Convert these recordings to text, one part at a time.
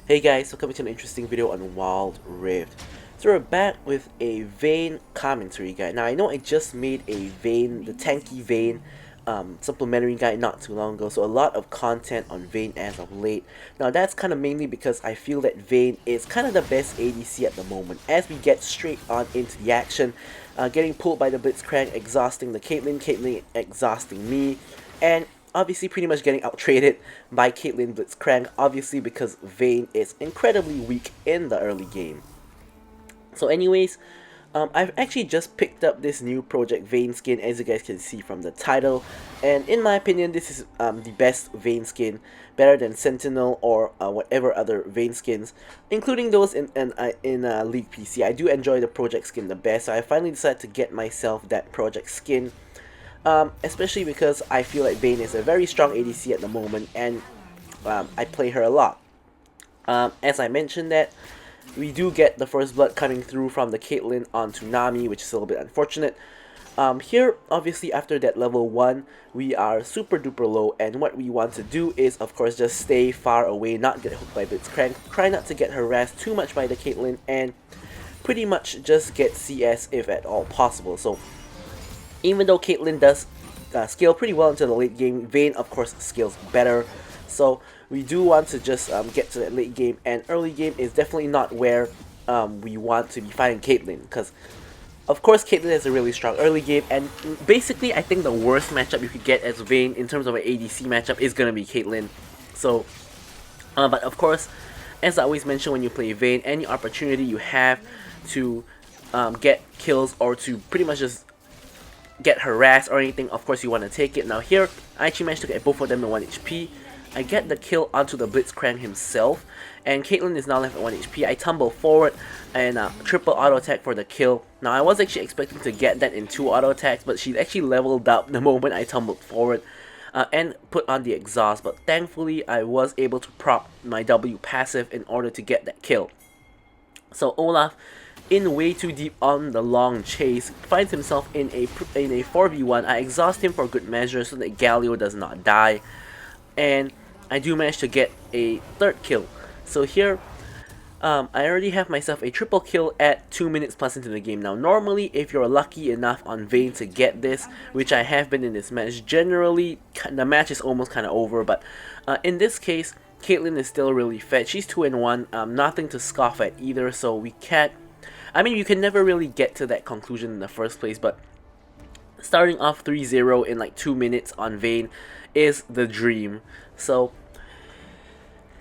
Hey guys, welcome to an interesting video on Wild Rift. So we're back with a Vayne commentary guide. Now I know I just made a Vayne, the tanky Vayne supplementary guide not too long ago, so a lot of content on Vayne as of late. Now that's kind of mainly because I feel that Vayne is kind of the best ADC at the moment. As we get straight on into the action, getting pulled by the Blitzcrank, exhausting the Caitlyn exhausting me, and obviously pretty much getting out-traded by Caitlyn Blitzcrank, obviously because Vayne is incredibly weak in the early game. So anyways, I've actually just picked up this new Project Vayne skin, as you guys can see from the title, and in my opinion this is the best Vayne skin, better than Sentinel or whatever other Vayne skins, including those in League PC. I do enjoy the Project skin the best, so I finally decided to get myself that Project skin. Especially because I feel like Vayne is a very strong ADC at the moment, and I play her a lot. As I mentioned that, we do get the first blood coming through from the Caitlyn onto Nami, which is a little bit unfortunate. Here, obviously, after that level 1, we are super duper low, and what we want to do is, of course, just stay far away, not get hooked by Blitzcrank, try not to get harassed too much by the Caitlyn, and pretty much just get CS if at all possible. So even though Caitlyn does scale pretty well into the late game, Vayne of course scales better. So we do want to just get to that late game, and early game is definitely not where we want to be fighting Caitlyn, because of course Caitlyn has a really strong early game, and basically I think the worst matchup you could get as Vayne in terms of an ADC matchup is going to be Caitlyn. So, but of course, as I always mention when you play Vayne, any opportunity you have to get kills or to pretty much just get harassed or anything, of course you want to take it. Now here, I actually managed to get both of them at 1 HP. I get the kill onto the Blitzcrank himself, and Caitlyn is now left at 1 HP. I tumble forward and triple auto attack for the kill. Now I was actually expecting to get that in 2 auto attacks, but she's actually leveled up the moment I tumbled forward and put on the exhaust, but thankfully I was able to prop my W passive in order to get that kill. So Olaf, in way too deep on the long chase, finds himself in a 4v1. I exhaust him for good measure so that Galio does not die, and I do manage to get a third kill. So here, I already have myself a triple kill at 2 minutes plus into the game. Now normally, if you're lucky enough on Vayne to get this, which I have been in this match, generally the match is almost kind of over, but in this case, Caitlyn is still really fed. She's 2-1, nothing to scoff at either, so we can't, I mean, you can never really get to that conclusion in the first place, but starting off 3-0 in like 2 minutes on Vayne is the dream. So,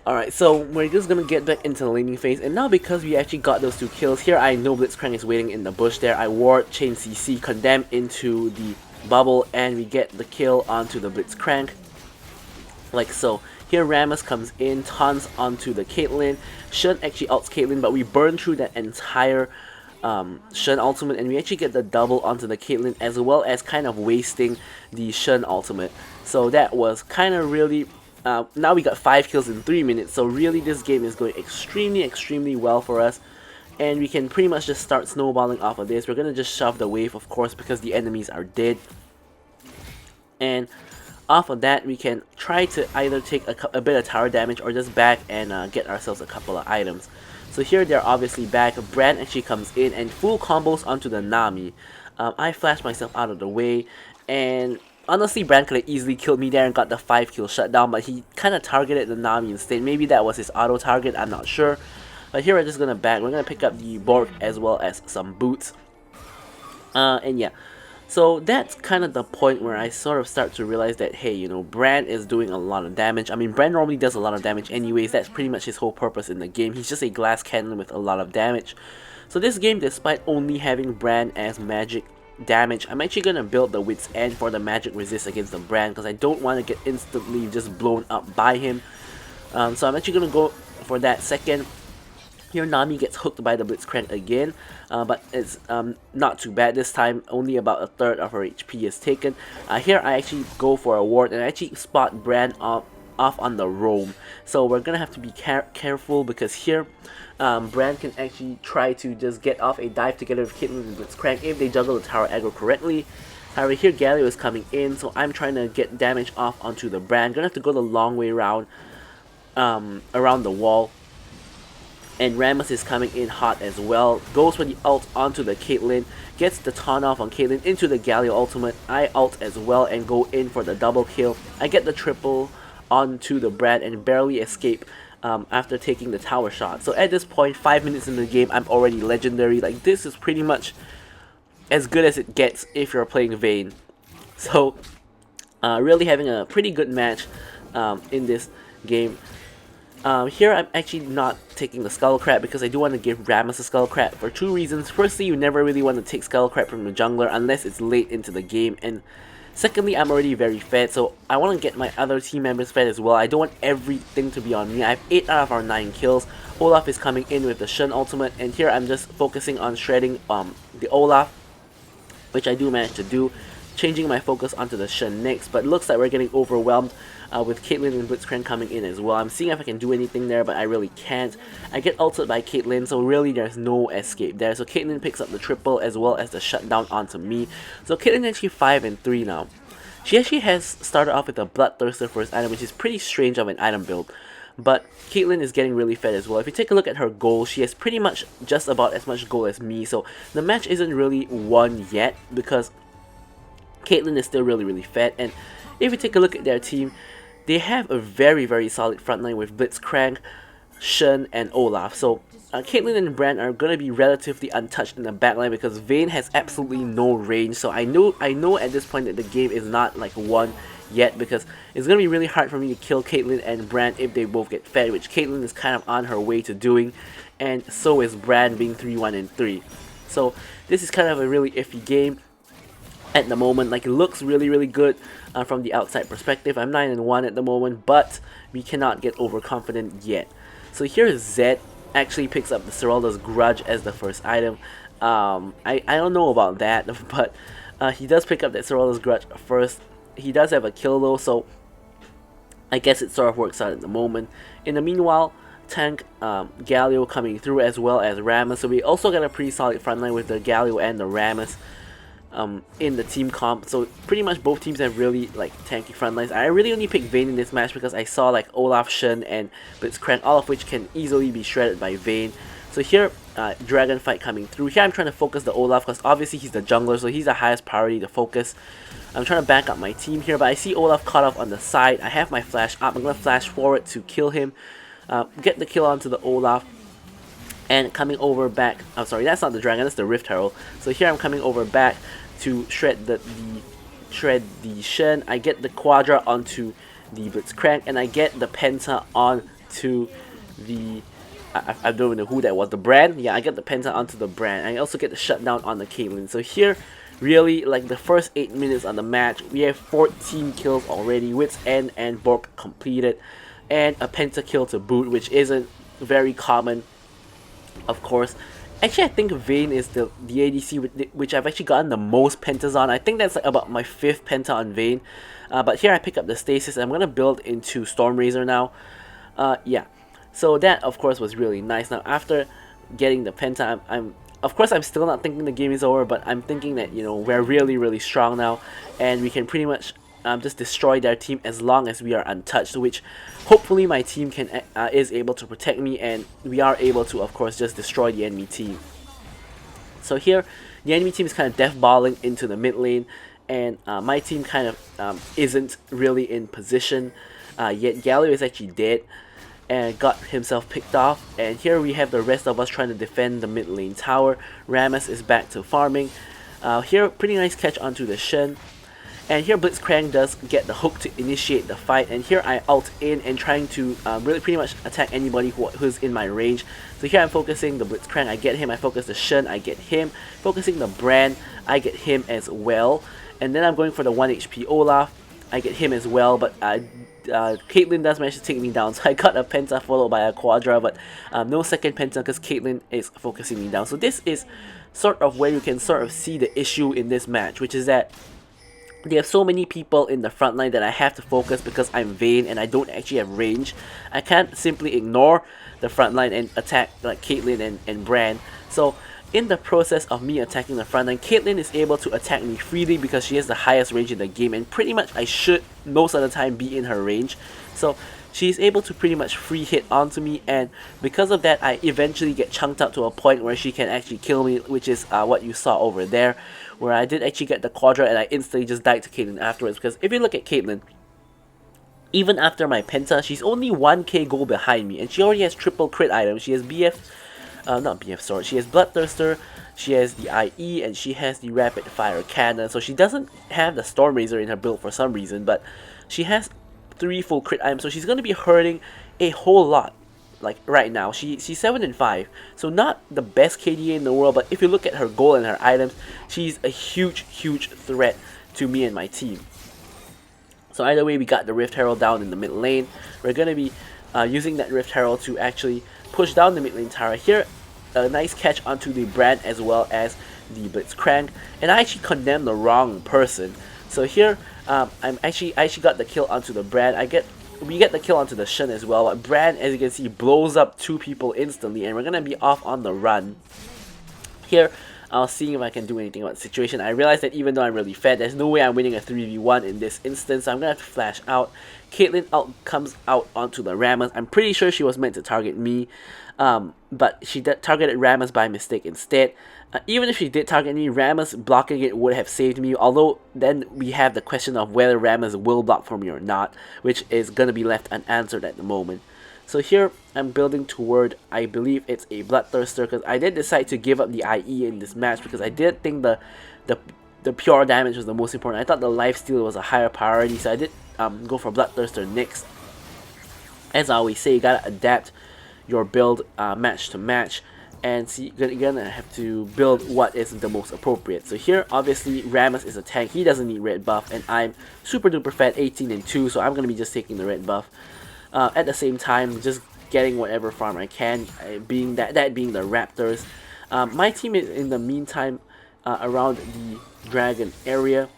alright, so we're just gonna get back into the laning phase, and now because we actually got those 2 kills, here I know Blitzcrank is waiting in the bush there. I ward, chain CC, condemn into the bubble, and we get the kill onto the Blitzcrank, like so. Here Rammus comes in, taunts onto the Caitlyn. Shen actually ults Caitlyn, but we burn through that entire Shen ultimate, and we actually get the double onto the Caitlyn, as well as kind of wasting the Shen ultimate. So that was kind of really, now we got 5 kills in 3 minutes, so really this game is going extremely well for us. And we can pretty much just start snowballing off of this. We're going to just shove the wave, of course, because the enemies are dead. And off of that, we can try to either take a bit of tower damage or just back and get ourselves a couple of items. So here they're obviously back. Bran actually comes in and full combos onto the Nami. I flashed myself out of the way, and honestly Bran could have easily killed me there and got the 5 kill shutdown, but he kind of targeted the Nami instead. Maybe that was his auto target, I'm not sure. But here we're just going to back. We're going to pick up the Borg as well as some boots. And yeah. So that's kind of the point where I sort of start to realize that, hey, you know, Bran is doing a lot of damage. I mean, Bran normally does a lot of damage anyways. That's pretty much his whole purpose in the game. He's just a glass cannon with a lot of damage. So this game, despite only having Bran as magic damage, I'm actually going to build the Wit's End for the magic resist against the Bran, because I don't want to get instantly just blown up by him. So I'm actually going to go for that second. Here Nami gets hooked by the Blitzcrank again, but it's not too bad this time. Only about a third of her HP is taken. Here I actually go for a ward, and I actually spot Bran off on the roam. So we're gonna have to be careful, because here Bran can actually try to just get off a dive together with Caitlyn and Blitzcrank if they juggle the tower aggro correctly. However, here Galio is coming in, so I'm trying to get damage off onto the Bran. Gonna have to go the long way around the wall. And Rammus is coming in hot as well. Goes for the ult onto the Caitlyn. Gets the taunt off on Caitlyn into the Galio ultimate. I ult as well and go in for the double kill. I get the triple onto the Brand and barely escape after taking the tower shot. So at this point, 5 minutes in the game, I'm already legendary. Like, this is pretty much as good as it gets if you're playing Vayne. So really having a pretty good match in this game. Here I'm actually not taking the Skull Crab because I do want to give Rammus a Skull Crab for two reasons. Firstly, you never really want to take Skull Crab from the jungler unless it's late into the game, and secondly, I'm already very fed, so I want to get my other team members fed as well. I don't want everything to be on me. I have 8 out of our 9 kills. Olaf is coming in with the Shen ultimate, and here I'm just focusing on shredding the Olaf, which I do manage to do, changing my focus onto the Shen next, but looks like we're getting overwhelmed with Caitlyn and Blitzcrank coming in as well. I'm seeing if I can do anything there, but I really can't. I get ulted by Caitlyn, so really there's no escape there. So Caitlyn picks up the triple as well as the shutdown onto me. So Caitlyn actually 5-3 now. She actually has started off with a Bloodthirster first item, which is pretty strange of an item build. But Caitlyn is getting really fed as well. If you take a look at her goal, she has pretty much just about as much goal as me. So the match isn't really won yet because Caitlyn is still really fed. And if you take a look at their team, they have a very solid frontline with Blitzcrank, Shen, and Olaf. So Caitlyn and Brand are going to be relatively untouched in the backline because Vayne has absolutely no range. So I know at this point that the game is not like won yet because it's going to be really hard for me to kill Caitlyn and Brand if they both get fed, which Caitlyn is kind of on her way to doing, and so is Brand being 3-1-3. So this is kind of a really iffy game at the moment. Like, it looks really good from the outside perspective. I'm 9-1 at the moment, but we cannot get overconfident yet. So here Zed actually picks up the Seralda's Grudge as the first item. I don't know about that, but he does pick up that Seralda's Grudge first. He does have a kill though, so I guess it sort of works out at the moment. In the meanwhile, tank Galio coming through as well as Rammus. So we also got a pretty solid frontline with the Galio and the Rammus in the team comp. So pretty much both teams have really like tanky frontlines. I really only picked Vayne in this match because I saw like Olaf, Shen, and Blitzcrank, all of which can easily be shredded by Vayne. So here, Dragon Fight coming through. Here I'm trying to focus the Olaf because obviously he's the jungler, so he's the highest priority to focus. I'm trying to back up my team here, but I see Olaf caught off on the side. I have my flash up. I'm going to flash forward to kill him. Get the kill onto the Olaf. And coming over back, I'm sorry, that's not the dragon, that's the Rift Herald. So here I'm coming over back to shred the Shen. I get the Quadra onto the Blitzcrank, and I get the Penta onto the I don't know who that was, the Brand? Yeah, I get the Penta onto the Brand. I also get the shutdown on the Caitlyn. So here, really, like the first 8 minutes on the match, we have 14 kills already, Wit's End and Bork completed, and a Penta kill to boot, which isn't very common, of course. Actually, I think Vayne is the ADC which I've actually gotten the most pentas on. I think that's like about my 5th penta on Vayne. But here I pick up the Stasis. I'm going to build into Stormrazor now. Yeah. So that, of course, was really nice. Now, after getting the penta, of course, I'm still not thinking the game is over, but I'm thinking that, you know, we're really strong now, and we can pretty much just destroy their team as long as we are untouched, which hopefully my team is able to protect me, and we are able to, of course, just destroy the enemy team. So here, the enemy team is kind of deathballing into the mid lane, and my team kind of isn't really in position, yet Galio is actually dead and got himself picked off, and here we have the rest of us trying to defend the mid lane tower. Rammus is back to farming. Here, pretty nice catch onto the Shen, and here Blitzcrank does get the hook to initiate the fight, and here I ult in and trying to really pretty much attack anybody who's in my range. So here I'm focusing the Blitzcrank, I get him, I focus the Shen, I get him, focusing the Brand, I get him as well, and then I'm going for the 1 HP Olaf, I get him as well, but Caitlyn does manage to take me down, so I got a penta followed by a quadra, but no second penta because Caitlyn is focusing me down. So this is sort of where you can sort of see the issue in this match, which is that they have so many people in the front line that I have to focus because I'm Vayne and I don't actually have range. I can't simply ignore the front line and attack like Caitlyn and Brand. So in the process of me attacking the front line, Caitlyn is able to attack me freely because she has the highest range in the game, and pretty much I should most of the time be in her range. So she's able to pretty much free hit onto me, and because of that I eventually get chunked up to a point where she can actually kill me, which is what you saw over there, where I did actually get the Quadra and I instantly just died to Caitlyn afterwards. Because if you look at Caitlyn, even after my Penta, she's only 1k gold behind me, and she already has triple crit items. She has not BF sword, she has Bloodthirster, she has the IE, and she has the rapid fire cannon. So she doesn't have the Storm Razor in her build for some reason, but she has 3 full crit items, so she's going to be hurting a whole lot. Like right now, she's 7 and 5, so not the best KDA in the world, but if you look at her gold and her items, she's a huge threat to me and my team. So either way, we got the Rift Herald down in the mid lane. We're going to be using that Rift Herald to actually push down the mid lane tower. Here, a nice catch onto the Brand as well as the Blitzcrank, and I actually condemned the wrong person. So here, I actually got the kill onto the Brand. We get the kill onto the Shen as well, but Brand, as you can see, blows up 2 people instantly, and we're going to be off on the run. Here, I was seeing if I can do anything about the situation. I realized that even though I'm really fed, there's no way I'm winning a 3v1 in this instance, so I'm going to have to flash out. Caitlyn comes out onto the Rammus. I'm pretty sure she was meant to target me, but she targeted Rammus by mistake instead. Even if she did target me, Rammus blocking it would have saved me, although then we have the question of whether Rammus will block for me or not, which is going to be left unanswered at the moment. So here, I'm building toward, I believe it's a Bloodthirster, because I did decide to give up the IE in this match, because I did think the pure damage was the most important. I thought the lifesteal was a higher priority, so I did go for Bloodthirster next. As I always say, you gotta adapt your build match to match, and see, you're gonna have to build what is the most appropriate. So here, obviously, Rammus is a tank, he doesn't need red buff, and I'm super duper fat, 18 and 2, so I'm gonna be just taking the red buff. At the same time, just getting whatever farm I can, being the Raptors. My team is in the meantime around the dragon area,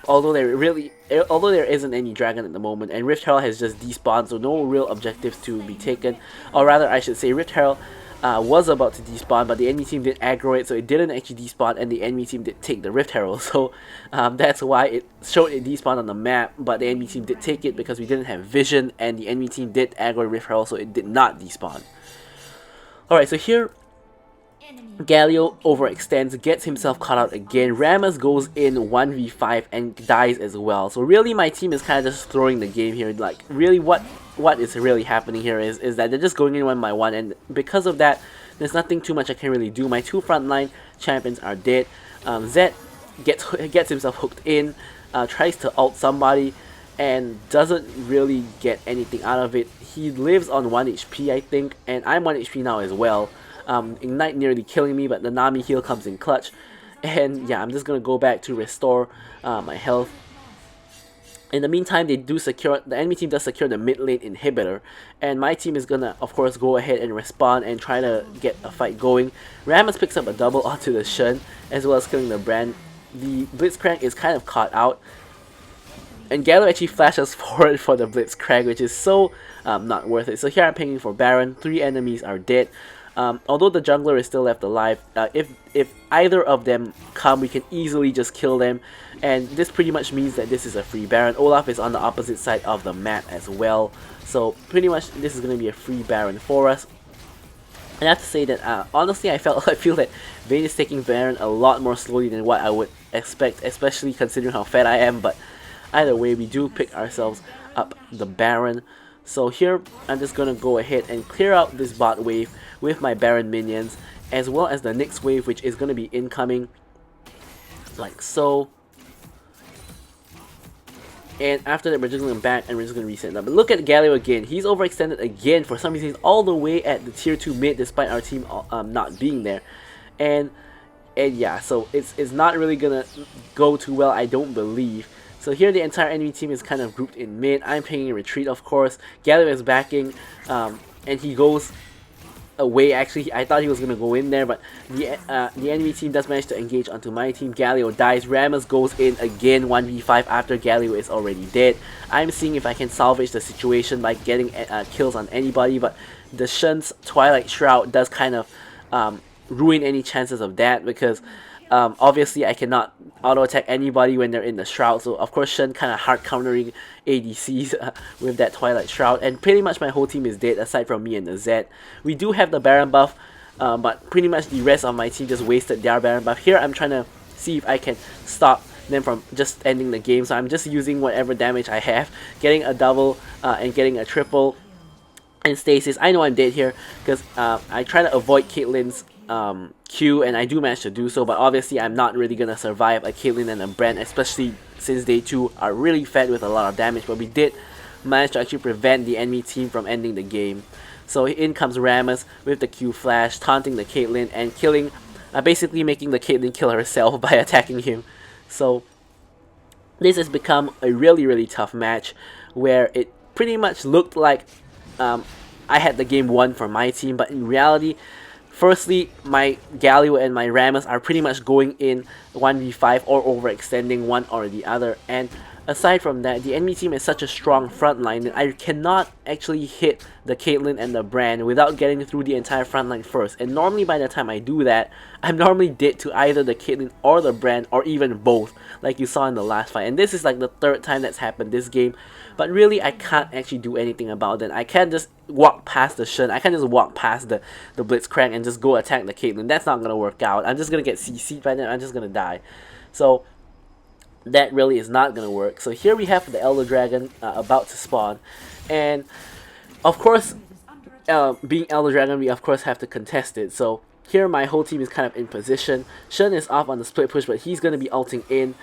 although there isn't any dragon at the moment, and Rift Herald has just despawned, so no real objectives to be taken. Or rather, I should say, Rift Herald was about to despawn, but the enemy team did aggro it, so it didn't actually despawn, and the enemy team did take the Rift Herald. So that's why it showed it despawn on the map, but the enemy team did take it because we didn't have vision, and the enemy team did aggro Rift Herald, so it did not despawn. Alright, so here, Galio overextends, gets himself caught out again. Rammus goes in 1v5 and dies as well. So really, my team is kind of just throwing the game here. Like, really, what is really happening here is that they're just going in 1 by 1, and because of that, there's nothing too much I can really do. My 2 frontline champions are dead. Zed gets himself hooked in, tries to ult somebody, and doesn't really get anything out of it. He lives on 1 HP, I think, and I'm 1 HP now as well. Ignite nearly killing me, but the Nami heal comes in clutch. And yeah, I'm just gonna go back to restore my health. In the meantime, the enemy team does secure the mid lane inhibitor, and my team is gonna, of course, go ahead and respawn and try to get a fight going. Rammus picks up a double onto the Shen, as well as killing the Brand. The Blitzcrank is kind of caught out, and Gallo actually flashes forward for the Blitzcrank, which is so not worth it. So here I'm pinging for Baron. 3 enemies are dead. Although the jungler is still left alive, if either of them come, we can easily just kill them, and this pretty much means that this is a free Baron. Olaf is on the opposite side of the map as well, so pretty much this is going to be a free Baron for us. And I have to say that honestly, I feel that Vayne is taking Baron a lot more slowly than what I would expect, especially considering how fat I am. But either way, we do pick ourselves up the Baron. So here, I'm just going to go ahead and clear out this bot wave with my Baron minions, as well as the next wave, which is going to be incoming, like so. And after that, we're just going to back and we're just going to reset them. But look at Galio again. He's overextended again. For some reason, he's all the way at the tier 2 mid, despite our team not being there. And yeah, so it's not really going to go too well, I don't believe. So here the entire enemy team is kind of grouped in mid. I'm pinging retreat, of course. Galio is backing, and he goes away. Actually, I thought he was going to go in there, but the enemy team does manage to engage onto my team. Galio dies. Rammus goes in again 1v5 after Galio is already dead. I'm seeing if I can salvage the situation by getting kills on anybody, but the Shen's Twilight Shroud does kind of ruin any chances of that, because Obviously, I cannot auto attack anybody when they're in the shroud, so of course Shen kind of hard countering ADCs with that Twilight Shroud, and pretty much my whole team is dead aside from me and the Zed. We do have the Baron buff, but pretty much the rest of my team just wasted their Baron buff. Here I'm trying to see if I can stop them from just ending the game, so I'm just using whatever damage I have, getting a double and getting a triple and stasis. I know I'm dead here because I try to avoid Caitlyn's Q, and I do manage to do so, but obviously I'm not really gonna survive a Caitlyn and a Brand, especially since they two are really fed with a lot of damage, but we did manage to actually prevent the enemy team from ending the game. So in comes Rammus with the Q flash, taunting the Caitlyn and killing, basically making the Caitlyn kill herself by attacking him. So this has become a really tough match where it pretty much looked like I had the game won for my team, but in reality, firstly, my Galio and my Rammus are pretty much going in 1v5 or overextending one or the other, and aside from that, the enemy team is such a strong front line that I cannot actually hit the Caitlyn and the Brand without getting through the entire front line first, and normally by the time I do that, I'm normally dead to either the Caitlyn or the Brand, or even both, like you saw in the last fight, and this is like the third time that's happened this game, but really I can't actually do anything about it. I can't just walk past the Shen, I can't just walk past the Blitzcrank and just go attack the Caitlyn. That's not gonna work out. I'm just gonna get CC'd by them, I'm just gonna die. So that really is not gonna work. So here we have the Elder Dragon about to spawn, and of course, being Elder Dragon, we of course have to contest it. So here my whole team is kind of in position. Shen is off on the split push, but he's gonna be ulting in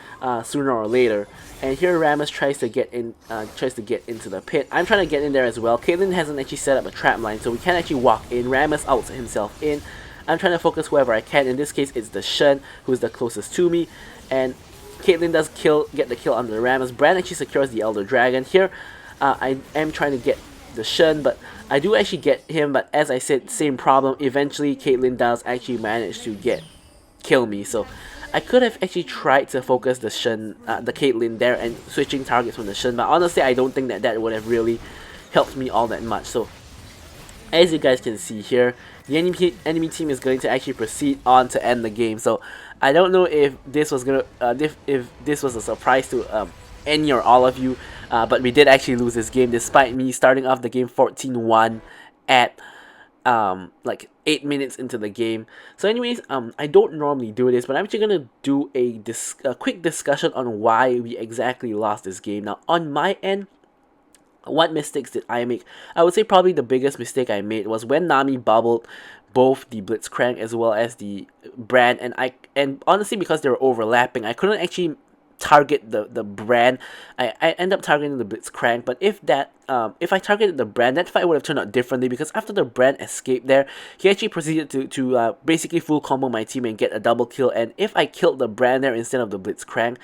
sooner or later. And here Rammus tries to get into the pit. I'm trying to get in there as well. Caitlyn hasn't actually set up a trap line, so we can't actually walk in. Rammus ults himself in. I'm trying to focus whoever I can. In this case, it's the Shen who's the closest to me, and Caitlyn does get the kill under the Rammus. Brand actually secures the Elder Dragon. Here, I am trying to get the Shen, but I do actually get him, but as I said, same problem. Eventually, Caitlyn does actually manage to kill me, so I could have actually tried to focus the Caitlyn there and switching targets from the Shen, but honestly, I don't think that would have really helped me all that much. So as you guys can see here, the enemy team is going to actually proceed on to end the game. So I don't know if this was gonna if this was a surprise to any or all of you, but we did actually lose this game despite me starting off the game 14-1 at like 8 minutes into the game. So anyways, I don't normally do this, but I'm actually gonna do a quick discussion on why we exactly lost this game. Now on my end, what mistakes did I make? I would say probably the biggest mistake I made was when Nami bubbled both the Blitzcrank as well as the Brand, and honestly, because they were overlapping, I couldn't actually target the Brand. I end up targeting the Blitzcrank, but if I targeted the Brand, that fight would have turned out differently, because after the Brand escaped there, he actually proceeded to basically full combo my team and get a double kill, and if I killed the Brand there instead of the Blitzcrank,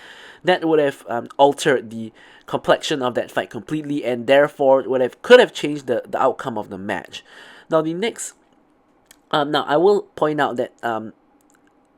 that would have altered the complexion of that fight completely, and therefore could have changed the outcome of the match. Now the next, now I will point out that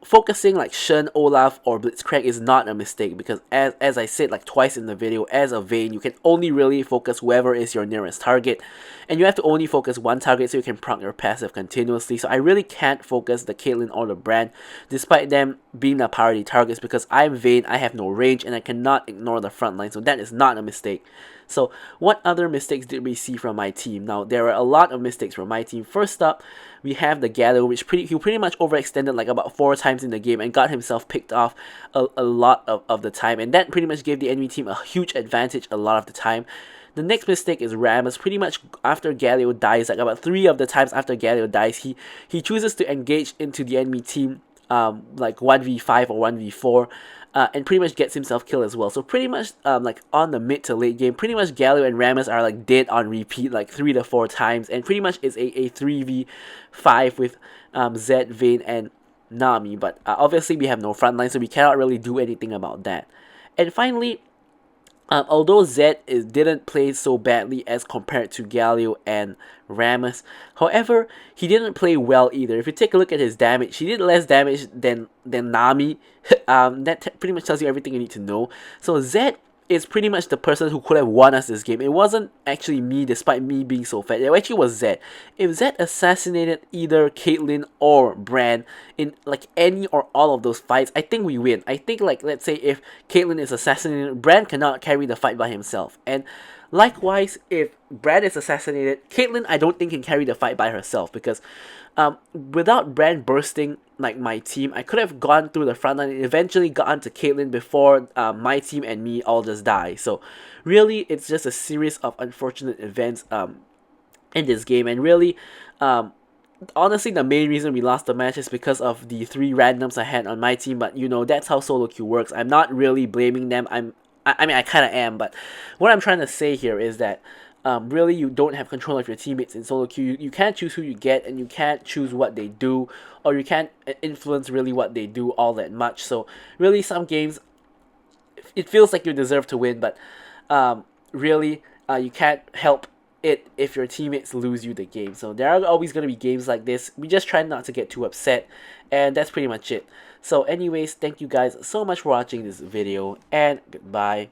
focusing like Shen, Olaf, or Blitzcrank is not a mistake, because as I said like twice in the video, as a Vayne, you can only really focus whoever is your nearest target, and you have to only focus one target so you can proc your passive continuously. So I really can't focus the Caitlyn or the Brand despite them being the priority targets, because I'm Vayne, I have no range, and I cannot ignore the front line, so that is not a mistake. So what other mistakes did we see from my team? Now there are a lot of mistakes from my team. First up, we have the Gallo, which he pretty much overextended like about 4 times in the game and got himself picked off a lot of the time, and that pretty much gave the enemy team a huge advantage a lot of the time. The next mistake is Rammus. Pretty much after Galio dies, like about 3 of the times after Galio dies, he chooses to engage into the enemy team like 1v5 or 1v4, and pretty much gets himself killed as well. So pretty much like on the mid to late game, pretty much Galio and Rammus are like dead on repeat like 3 to 4 times, and pretty much it's a 3v5 with Zed, Vayne, and Nami. But obviously we have no frontline, so we cannot really do anything about that. And finally, although Zed didn't play so badly as compared to Galio and Rammus, however, he didn't play well either. If you take a look at his damage, he did less damage than Nami. That pretty much tells you everything you need to know. So Zed is pretty much the person who could have won us this game. It wasn't actually me, despite me being so fat. It actually was Zed. If Zed assassinated either Caitlyn or Bran in like any or all of those fights, I think we win. I think, like, let's say if Caitlyn is assassinated, Bran cannot carry the fight by himself. And likewise, if Bran is assassinated, Caitlyn I don't think can carry the fight by herself, because without Bran bursting like my team, I could have gone through the front line and eventually gotten to Caitlyn before my team and me all just die. So really, it's just a series of unfortunate events in this game, and really, honestly, the main reason we lost the match is because of the 3 randoms I had on my team. But you know, that's how solo queue works. I'm not really blaming them. I mean, I kind of am, but what I'm trying to say here is that really, you don't have control of your teammates in solo queue. You can't choose who you get, and you can't choose what they do, or you can't influence really what they do all that much. So really, some games, it feels like you deserve to win, but really, you can't help it if your teammates lose you the game. So there are always going to be games like this. We just try not to get too upset, and that's pretty much it. So anyways, thank you guys so much for watching this video, and goodbye.